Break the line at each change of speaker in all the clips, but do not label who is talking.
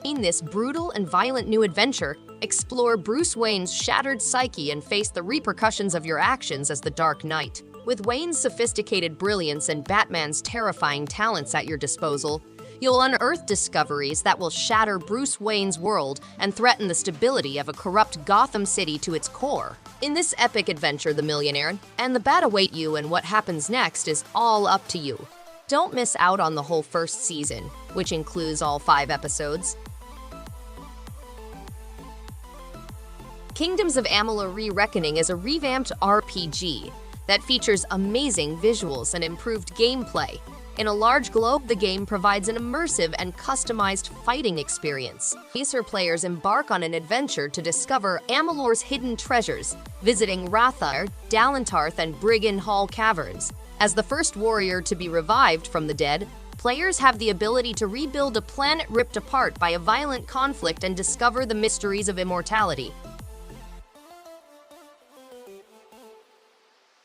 In this brutal and violent new adventure, explore Bruce Wayne's shattered psyche and face the repercussions of your actions as the Dark Knight. With Wayne's sophisticated brilliance and Batman's terrifying talents at your disposal, you'll unearth discoveries that will shatter Bruce Wayne's world and threaten the stability of a corrupt Gotham City to its core. In this epic adventure, the millionaire and the bat await you, and what happens next is all up to you. Don't miss out on the whole first season, which includes all 5 episodes. Kingdoms of Amalur: Re-Reckoning is a revamped RPG that features amazing visuals and improved gameplay. In a large globe, the game provides an immersive and customized fighting experience. Acer players embark on an adventure to discover Amalur's hidden treasures, visiting Rathar, Dalentarth, and Brigand Hall caverns. As the first warrior to be revived from the dead, players have the ability to rebuild a planet ripped apart by a violent conflict and discover the mysteries of immortality.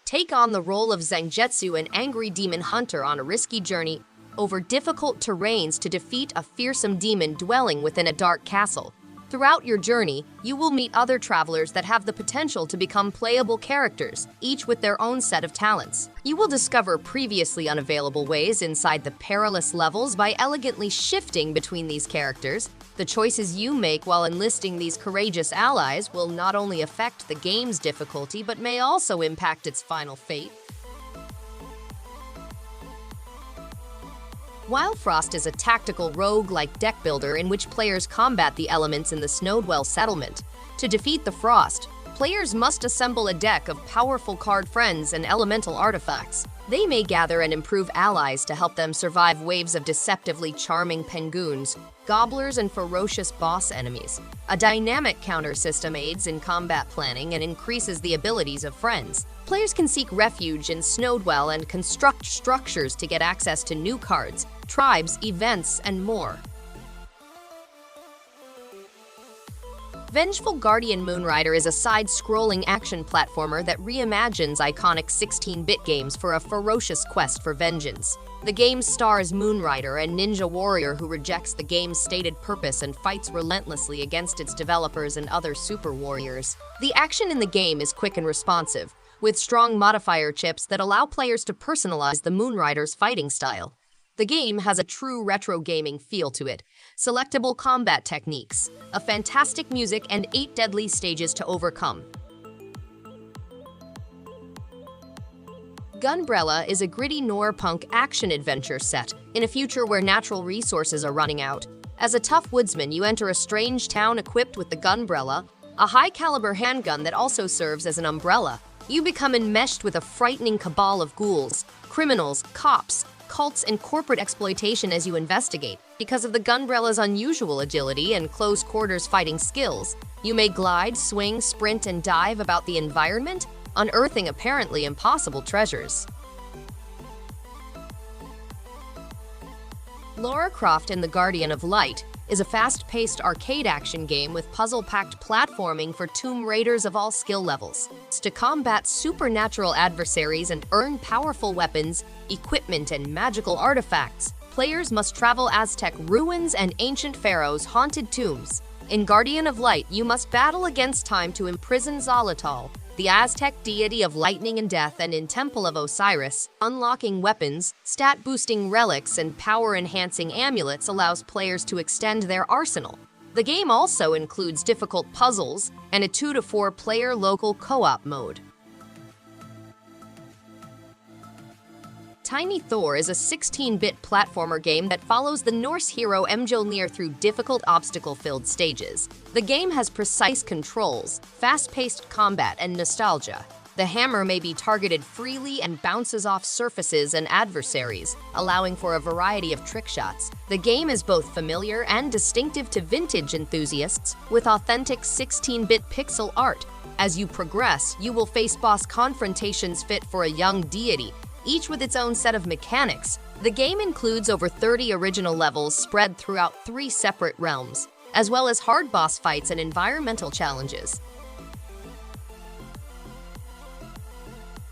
Take on the role of Zangetsu, an angry demon hunter on a risky journey over difficult terrains to defeat a fearsome demon dwelling within a dark castle. Throughout your journey, you will meet other travelers that have the potential to become playable characters, each with their own set of talents. You will discover previously unavailable ways inside the perilous levels by elegantly shifting between these characters. The choices you make while enlisting these courageous allies will not only affect the game's difficulty, but may also impact its final fate. Wildfrost is a tactical rogue-like deck builder in which players combat the elements in the Snowdwell settlement. To defeat the Frost, players must assemble a deck of powerful card friends and elemental artifacts. They may gather and improve allies to help them survive waves of deceptively charming penguins, gobblers, and ferocious boss enemies. A dynamic counter system aids in combat planning and increases the abilities of friends. Players can seek refuge in Snowdwell and construct structures to get access to new cards, tribes, events, and more. Vengeful Guardian Moonrider is a side-scrolling action platformer that reimagines iconic 16-bit games for a ferocious quest for vengeance. The game stars Moonrider, a ninja warrior who rejects the game's stated purpose and fights relentlessly against its developers and other super warriors. The action in the game is quick and responsive, with strong modifier chips that allow players to personalize the Moonrider's fighting style. The game has a true retro gaming feel to it, selectable combat techniques, a fantastic music, and 8 deadly stages to overcome. Gunbrella is a gritty noir-punk action-adventure set in a future where natural resources are running out. As a tough woodsman, you enter a strange town equipped with the Gunbrella, a high-caliber handgun that also serves as an umbrella. You become enmeshed with a frightening cabal of ghouls, criminals, cops, cults, and corporate exploitation as you investigate. Because of the Gunbrella's unusual agility and close-quarters fighting skills, you may glide, swing, sprint, and dive about the environment, unearthing apparently impossible treasures. Lara Croft and the Guardian of Light is a fast-paced arcade action game with puzzle-packed platforming for Tomb Raiders of all skill levels. To combat supernatural adversaries and earn powerful weapons, equipment, and magical artifacts, players must travel Aztec ruins and ancient pharaohs' haunted tombs. In Guardian of Light, you must battle against time to imprison Xolotl, the Aztec deity of lightning and death, and in Temple of Osiris, unlocking weapons, stat-boosting relics, and power-enhancing amulets allows players to extend their arsenal. The game also includes difficult puzzles and a 2 to 4 player local co-op mode. Tiny Thor is a 16-bit platformer game that follows the Norse hero Mjolnir through difficult obstacle-filled stages. The game has precise controls, fast-paced combat, and nostalgia. The hammer may be targeted freely and bounces off surfaces and adversaries, allowing for a variety of trick shots. The game is both familiar and distinctive to vintage enthusiasts, with authentic 16-bit pixel art. As you progress, you will face boss confrontations fit for a young deity, each with its own set of mechanics. The game includes over 30 original levels spread throughout 3 separate realms, as well as hard boss fights and environmental challenges.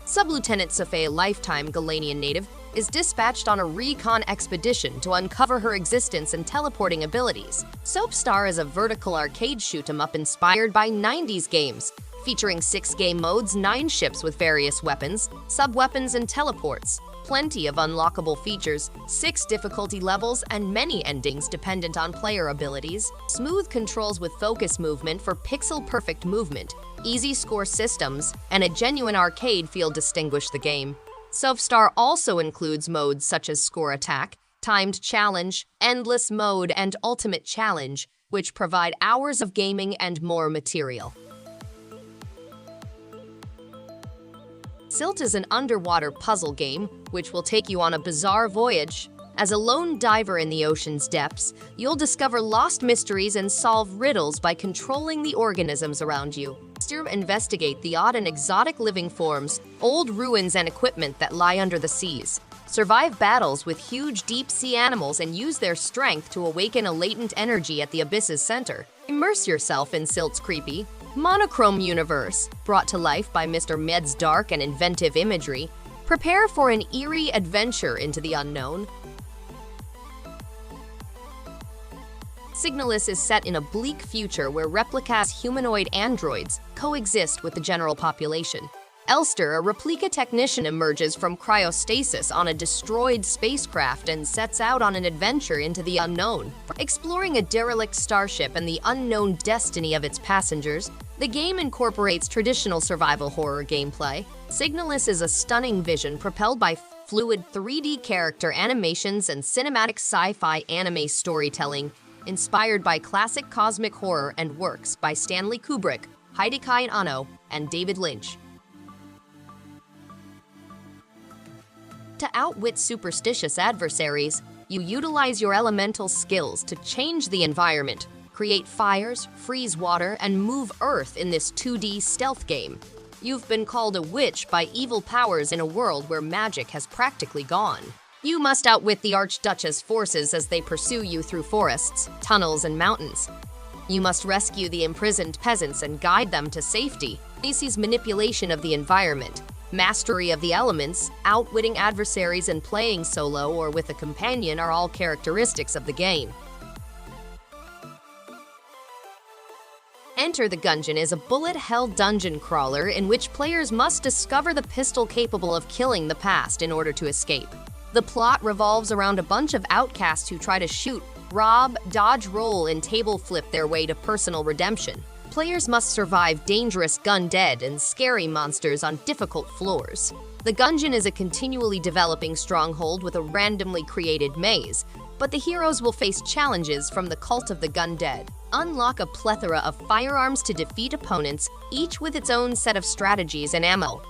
Sub-Lieutenant Safei, a lifetime Galanian native, is dispatched on a recon expedition to uncover her existence and teleporting abilities. Sophstar is a vertical arcade shoot-'em-up inspired by 90s games, featuring 6 game modes, 9 ships with various weapons, sub-weapons, and teleports. Plenty of unlockable features, 6 difficulty levels, and many endings dependent on player abilities. Smooth controls with focus movement for pixel-perfect movement, easy score systems, and a genuine arcade feel distinguish the game. Sophstar also includes modes such as Score Attack, Timed Challenge, Endless Mode, and Ultimate Challenge, which provide hours of gaming and more material. Silt is an underwater puzzle game, which will take you on a bizarre voyage. As a lone diver in the ocean's depths, you'll discover lost mysteries and solve riddles by controlling the organisms around you. Investigate the odd and exotic living forms, old ruins, and equipment that lie under the seas. Survive battles with huge deep-sea animals and use their strength to awaken a latent energy at the abyss's center. Immerse yourself in Silt's creepy, monochrome universe, brought to life by Mr. Med's dark and inventive imagery. Prepare for an eerie adventure into the unknown. SIGNALIS is set in a bleak future where replicas humanoid androids coexist with the general population. Elster, a replica technician, emerges from cryostasis on a destroyed spacecraft and sets out on an adventure into the unknown. Exploring a derelict starship and the unknown destiny of its passengers, the game incorporates traditional survival horror gameplay. SIGNALIS is a stunning vision propelled by fluid 3D character animations and cinematic sci-fi anime storytelling, inspired by classic cosmic horror and works by Stanley Kubrick, Hideaki Anno, and David Lynch. To outwit superstitious adversaries, you utilize your elemental skills to change the environment, create fires, freeze water, and move Earth in this 2D stealth game. You've been called a witch by evil powers in a world where magic has practically gone. You must outwit the Archduchess forces as they pursue you through forests, tunnels, and mountains. You must rescue the imprisoned peasants and guide them to safety. Macy's manipulation of the environment, mastery of the elements, outwitting adversaries, and playing solo or with a companion are all characteristics of the game. Enter the Gungeon is a bullet-hell dungeon crawler in which players must discover the pistol capable of killing the past in order to escape. The plot revolves around a bunch of outcasts who try to shoot, rob, dodge, roll, and table flip their way to personal redemption. Players must survive dangerous gun-dead and scary monsters on difficult floors. The Gungeon is a continually developing stronghold with a randomly created maze, but the heroes will face challenges from the cult of the gun-dead. Unlock a plethora of firearms to defeat opponents, each with its own set of strategies and ammo.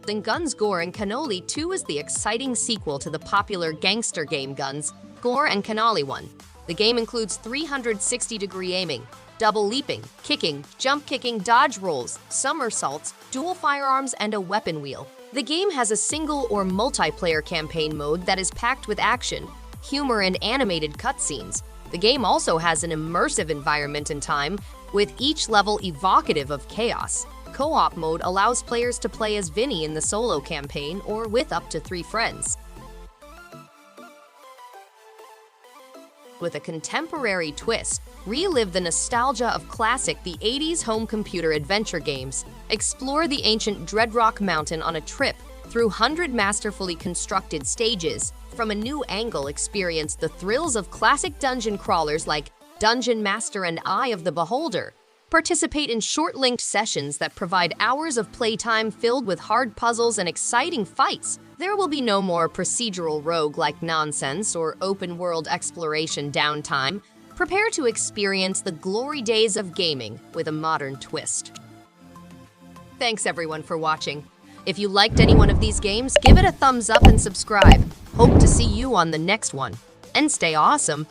In Guns, Gore, and Cannoli 2 is the exciting sequel to the popular gangster game Guns, Gore, and Cannoli 1. The game includes 360-degree aiming, double leaping, kicking, jump kicking, dodge rolls, somersaults, dual firearms, and a weapon wheel. The game has a single or multiplayer campaign mode that is packed with action, humor, and animated cutscenes. The game also has an immersive environment and time, with each level evocative of chaos. Co-op mode allows players to play as Vinny in the solo campaign or with up to 3 friends. With a contemporary twist, relive the nostalgia of classic the 80s home computer adventure games. Explore the ancient Dreadrock mountain on a trip through 100 masterfully constructed stages. From a new angle, experience the thrills of classic dungeon crawlers like Dungeon Master and Eye of the Beholder. Participate in short-linked sessions that provide hours of playtime filled with hard puzzles and exciting fights. There will be no more procedural rogue-like nonsense or open-world exploration downtime. Prepare to experience the glory days of gaming with a modern twist. Thanks everyone for watching. If you liked any one of these games, give it a thumbs up and subscribe. Hope to see you on the next one. And stay awesome!